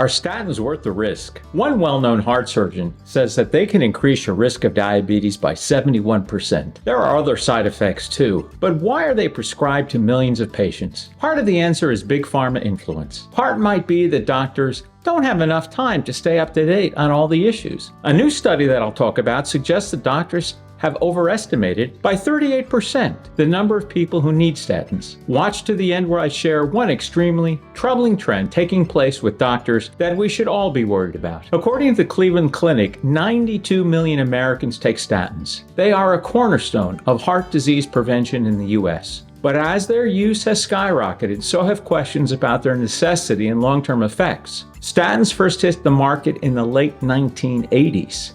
Are statins worth the risk? One well-known heart surgeon says that they can increase your risk of diabetes by 71%. There are other side effects too, but why are they prescribed to millions of patients? Part of the answer is big pharma influence. Part might be that doctors don't have enough time to stay up to date on all the issues. A new study that I'll talk about suggests that doctors have overestimated by 38% the number of people who need statins. Watch to the end where I share one extremely troubling trend taking place with doctors that we should all be worried about. According to the Cleveland Clinic, 92 million Americans take statins. They are a cornerstone of heart disease prevention in the US. But as their use has skyrocketed, so have questions about their necessity and long-term effects. Statins first hit the market in the late 1980s.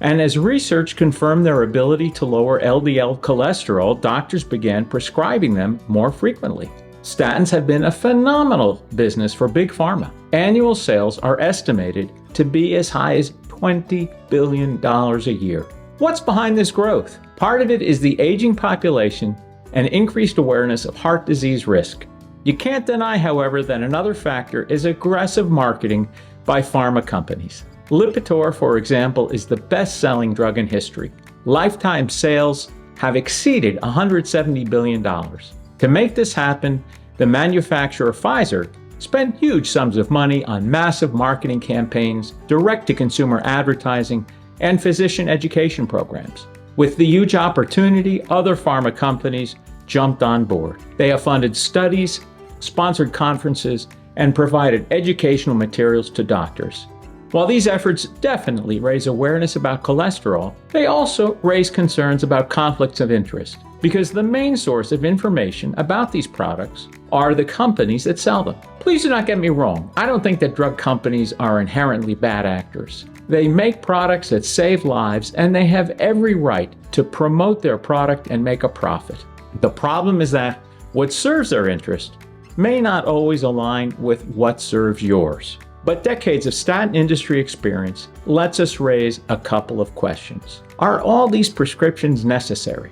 And as research confirmed their ability to lower LDL cholesterol, doctors began prescribing them more frequently. Statins have been a phenomenal business for big pharma. Annual sales are estimated to be as high as $20 billion a year. What's behind this growth? Part of it is the aging population and increased awareness of heart disease risk. You can't deny, however, that another factor is aggressive marketing by pharma companies. Lipitor, for example, is the best-selling drug in history. Lifetime sales have exceeded $170 billion. To make this happen, the manufacturer Pfizer spent huge sums of money on massive marketing campaigns, direct-to-consumer advertising, and physician education programs. With the huge opportunity, other pharma companies jumped on board. They have funded studies, sponsored conferences, and provided educational materials to doctors. While these efforts definitely raise awareness about cholesterol, they also raise concerns about conflicts of interest, because the main source of information about these products are the companies that sell them. Please do not get me wrong. I don't think that drug companies are inherently bad actors. They make products that save lives, and they have every right to promote their product and make a profit. The problem is that what serves their interest may not always align with what serves yours. But decades of statin industry experience lets us raise a couple of questions. Are all these prescriptions necessary?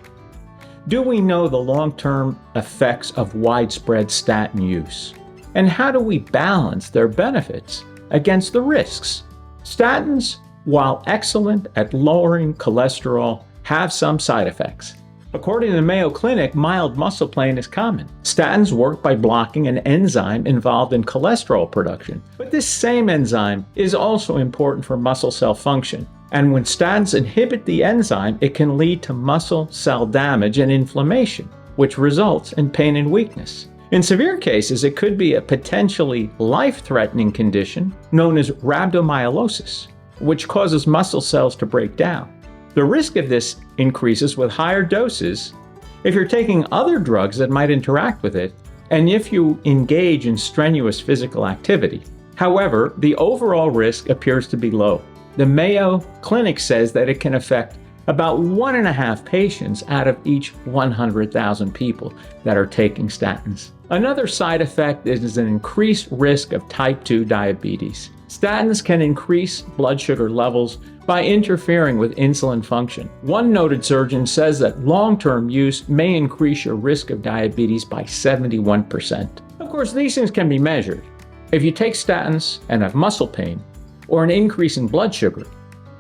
Do we know the long-term effects of widespread statin use? And how do we balance their benefits against the risks? Statins, while excellent at lowering cholesterol, have some side effects. According to the Mayo Clinic, mild muscle pain is common. Statins work by blocking an enzyme involved in cholesterol production. But this same enzyme is also important for muscle cell function. And when statins inhibit the enzyme, it can lead to muscle cell damage and inflammation, which results in pain and weakness. In severe cases, it could be a potentially life-threatening condition known as rhabdomyolysis, which causes muscle cells to break down. The risk of this increases with higher doses if you're taking other drugs that might interact with it, and if you engage in strenuous physical activity. However, the overall risk appears to be low. The Mayo Clinic says that it can affect about 1.5 patients out of each 100,000 people that are taking statins. Another side effect is an increased risk of type 2 diabetes. Statins can increase blood sugar levels by interfering with insulin function. One noted surgeon says that long-term use may increase your risk of diabetes by 71%. Of course, these things can be measured. If you take statins and have muscle pain or an increase in blood sugar,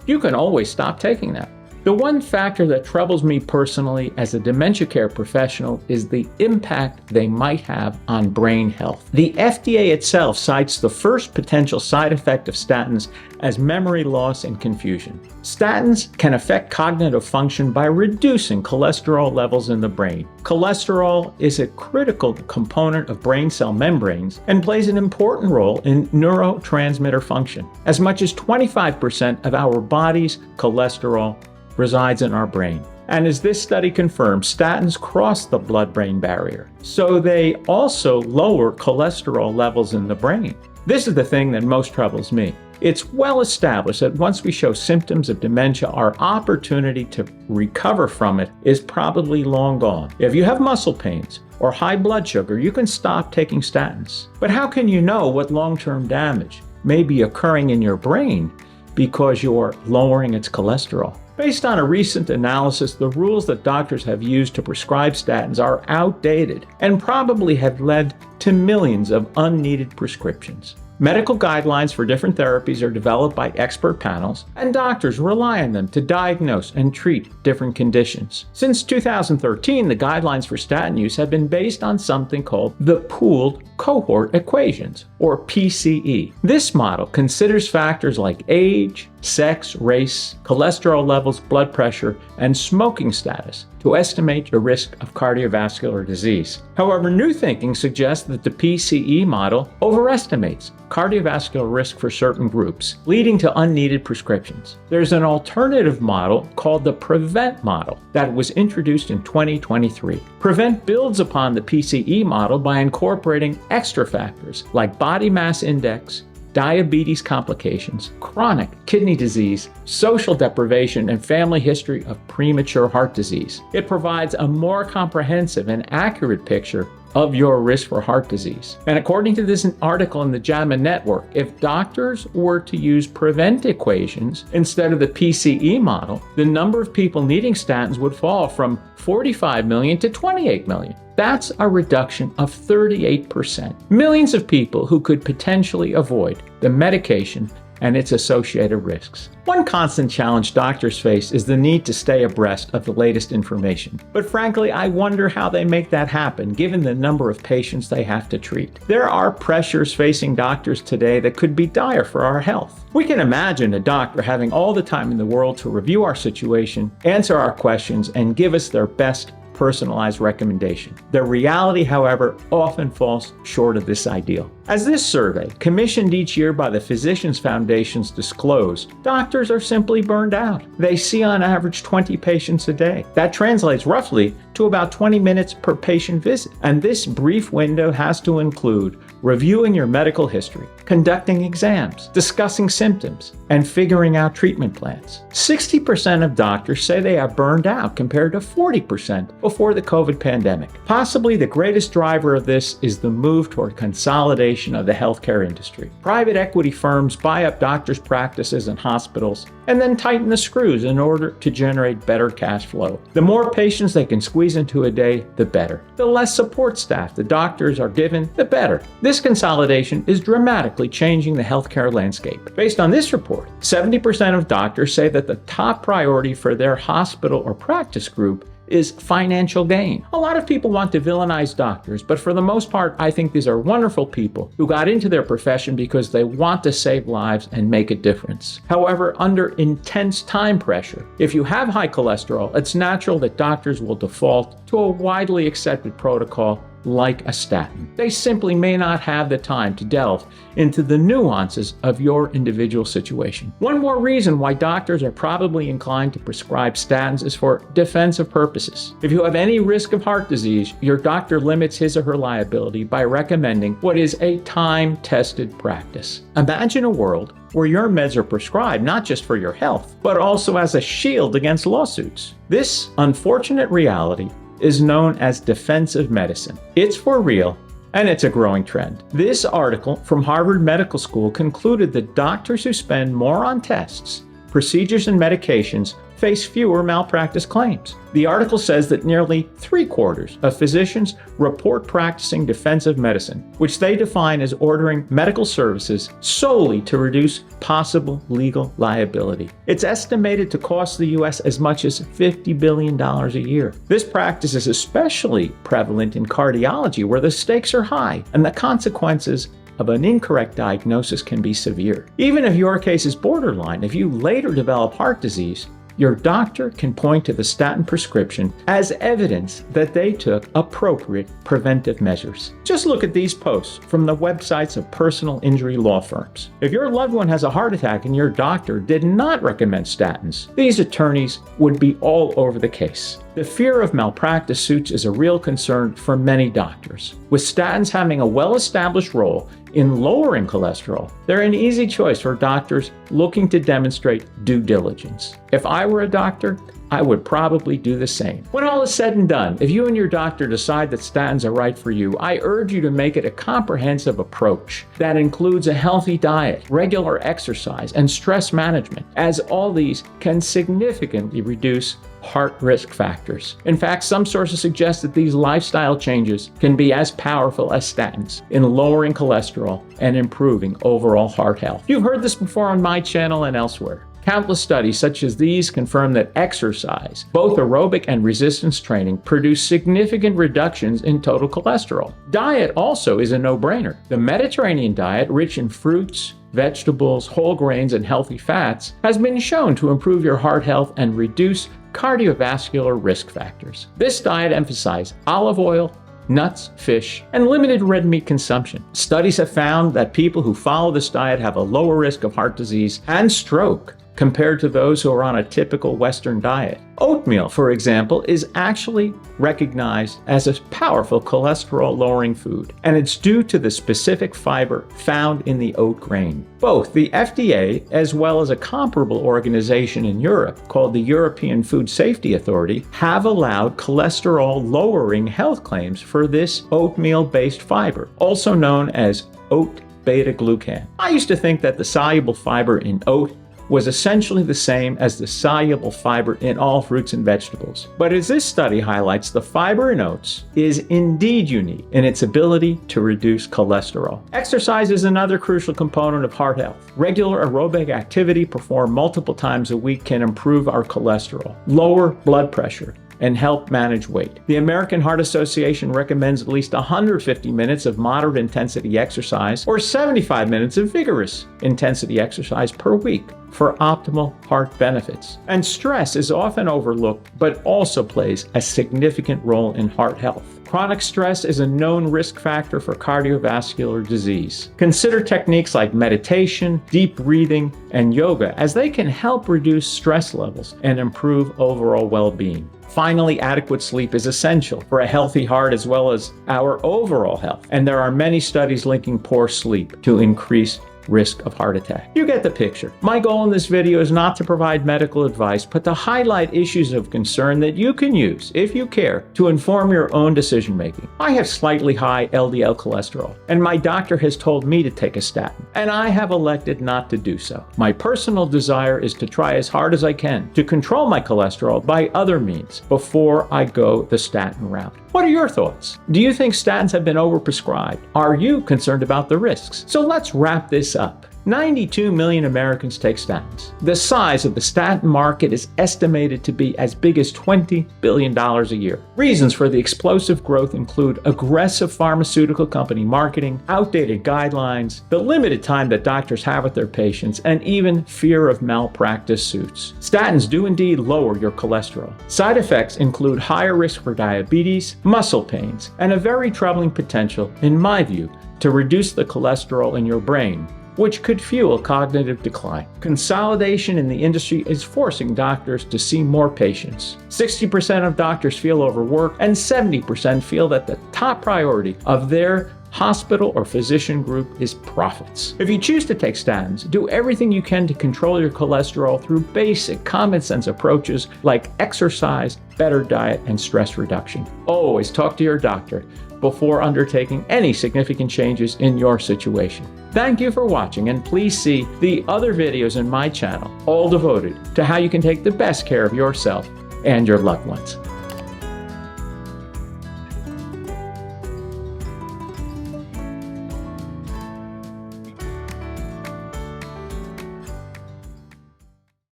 you can always stop taking them. The one factor that troubles me personally as a dementia care professional is the impact they might have on brain health. The FDA itself cites the first potential side effect of statins as memory loss and confusion. Statins can affect cognitive function by reducing cholesterol levels in the brain. Cholesterol is a critical component of brain cell membranes and plays an important role in neurotransmitter function. As much as 25% of our body's cholesterol resides in our brain. And as this study confirms, statins cross the blood-brain barrier, so they also lower cholesterol levels in the brain. This is the thing that most troubles me. It's well established that once we show symptoms of dementia, our opportunity to recover from it is probably long gone. If you have muscle pains or high blood sugar, you can stop taking statins. But how can you know what long-term damage may be occurring in your brain because you're lowering its cholesterol? Based on a recent analysis, the rules that doctors have used to prescribe statins are outdated and probably have led to millions of unneeded prescriptions. Medical guidelines for different therapies are developed by expert panels, and doctors rely on them to diagnose and treat different conditions. Since 2013, the guidelines for statin use have been based on something called the pooled cohort equations, or PCE. This model considers factors like age, sex, race, cholesterol levels, blood pressure, and smoking status to estimate your risk of cardiovascular disease. However, new thinking suggests that the PCE model overestimates cardiovascular risk for certain groups, leading to unneeded prescriptions. There's an alternative model called the PREVENT model that was introduced in 2023. PREVENT builds upon the PCE model by incorporating extra factors like body mass index, diabetes complications, chronic kidney disease, social deprivation, and family history of premature heart disease. It provides a more comprehensive and accurate picture of your risk for heart disease. And according to this article in the JAMA Network, if doctors were to use PREVENT equations instead of the PCE model, the number of people needing statins would fall from 45 million to 28 million. That's a reduction of 38%. Millions of people who could potentially avoid the medication and its associated risks. One constant challenge doctors face is the need to stay abreast of the latest information. But frankly, I wonder how they make that happen given the number of patients they have to treat. There are pressures facing doctors today that could be dire for our health. We can imagine a doctor having all the time in the world to review our situation, answer our questions, and give us their best personalized recommendation. The reality, however, often falls short of this ideal. As this survey, commissioned each year by the Physicians Foundations, disclose, doctors are simply burned out. They see on average 20 patients a day. That translates roughly to about 20 minutes per patient visit. And this brief window has to include reviewing your medical history, conducting exams, discussing symptoms, and figuring out treatment plans. 60% of doctors say they are burned out compared to 40% before the COVID pandemic. Possibly the greatest driver of this is the move toward consolidation of the healthcare industry. Private equity firms buy up doctors' practices and hospitals and then tighten the screws in order to generate better cash flow. The more patients they can squeeze into a day, the better. The less support staff the doctors are given, the better. This consolidation is dramatically changing the healthcare landscape. Based on this report, 70% of doctors say that the top priority for their hospital or practice group is financial gain. A lot of people want to villainize doctors, but for the most part, I think these are wonderful people who got into their profession because they want to save lives and make a difference. However, under intense time pressure, if you have high cholesterol, it's natural that doctors will default to a widely accepted protocol like a statin. They simply may not have the time to delve into the nuances of your individual situation. One more reason why doctors are probably inclined to prescribe statins is for defensive purposes. If you have any risk of heart disease, your doctor limits his or her liability by recommending what is a time-tested practice. Imagine a world where your meds are prescribed not just for your health, but also as a shield against lawsuits. This unfortunate reality is known as defensive medicine. It's for real, and it's a growing trend. This article from Harvard Medical School concluded that doctors who spend more on tests, procedures, and medications face fewer malpractice claims. The article says that nearly 3/4 of physicians report practicing defensive medicine, which they define as ordering medical services solely to reduce possible legal liability. It's estimated to cost the U.S. as much as $50 billion a year. This practice is especially prevalent in cardiology, where the stakes are high and the consequences of an incorrect diagnosis can be severe. Even if your case is borderline, if you later develop heart disease, your doctor can point to the statin prescription as evidence that they took appropriate preventive measures. Just look at these posts from the websites of personal injury law firms. If your loved one has a heart attack and your doctor did not recommend statins, these attorneys would be all over the case. The fear of malpractice suits is a real concern for many doctors. With statins having a well-established role in lowering cholesterol, they're an easy choice for doctors looking to demonstrate due diligence. If I were a doctor, I would probably do the same. When all is said and done, if you and your doctor decide that statins are right for you, I urge you to make it a comprehensive approach that includes a healthy diet, regular exercise, and stress management, as all these can significantly reduce heart risk factors. In fact, some sources suggest that these lifestyle changes can be as powerful as statins in lowering cholesterol and improving overall heart health. You've heard this before on my channel and elsewhere. Countless studies such as these confirm that exercise, both aerobic and resistance training, produce significant reductions in total cholesterol. Diet also is a no-brainer. The Mediterranean diet, rich in fruits, vegetables, whole grains, and healthy fats, has been shown to improve your heart health and reduce cardiovascular risk factors. This diet emphasizes olive oil, nuts, fish, and limited red meat consumption. Studies have found that people who follow this diet have a lower risk of heart disease and stroke compared to those who are on a typical Western diet. Oatmeal, for example, is actually recognized as a powerful cholesterol-lowering food, and it's due to the specific fiber found in the oat grain. Both the FDA, as well as a comparable organization in Europe called the European Food Safety Authority, have allowed cholesterol-lowering health claims for this oatmeal-based fiber, also known as oat beta-glucan. I used to think that the soluble fiber in oat was essentially the same as the soluble fiber in all fruits and vegetables. But as this study highlights, the fiber in oats is indeed unique in its ability to reduce cholesterol. Exercise is another crucial component of heart health. Regular aerobic activity performed multiple times a week can improve our cholesterol, lower blood pressure, and help manage weight. The American Heart Association recommends at least 150 minutes of moderate intensity exercise or 75 minutes of vigorous intensity exercise per week for optimal heart benefits. And stress is often overlooked, but also plays a significant role in heart health. Chronic stress is a known risk factor for cardiovascular disease. Consider techniques like meditation, deep breathing, and yoga, as they can help reduce stress levels and improve overall well-being. Finally, adequate sleep is essential for a healthy heart as well as our overall health, and there are many studies linking poor sleep to increased risk of heart attack. You get the picture. My goal in this video is not to provide medical advice, but to highlight issues of concern that you can use, if you care, to inform your own decision making. I have slightly high LDL cholesterol, and my doctor has told me to take a statin, and I have elected not to do so. My personal desire is to try as hard as I can to control my cholesterol by other means before I go the statin route. What are your thoughts? Do you think statins have been overprescribed? Are you concerned about the risks? So let's wrap this up. 92 million Americans take statins. The size of the statin market is estimated to be as big as $20 billion a year. Reasons for the explosive growth include aggressive pharmaceutical company marketing, outdated guidelines, the limited time that doctors have with their patients, and even fear of malpractice suits. Statins do indeed lower your cholesterol. Side effects include higher risk for diabetes, muscle pains, and a very troubling potential, in my view, to reduce the cholesterol in your brain, which could fuel cognitive decline. Consolidation in the industry is forcing doctors to see more patients. 60% of doctors feel overworked, and 70% feel that the top priority of their hospital or physician group is profits. If you choose to take statins, do everything you can to control your cholesterol through basic common sense approaches like exercise, better diet, and stress reduction. Always talk to your doctor before undertaking any significant changes in your situation. Thank you for watching, and please see the other videos in my channel, all devoted to how you can take the best care of yourself and your loved ones.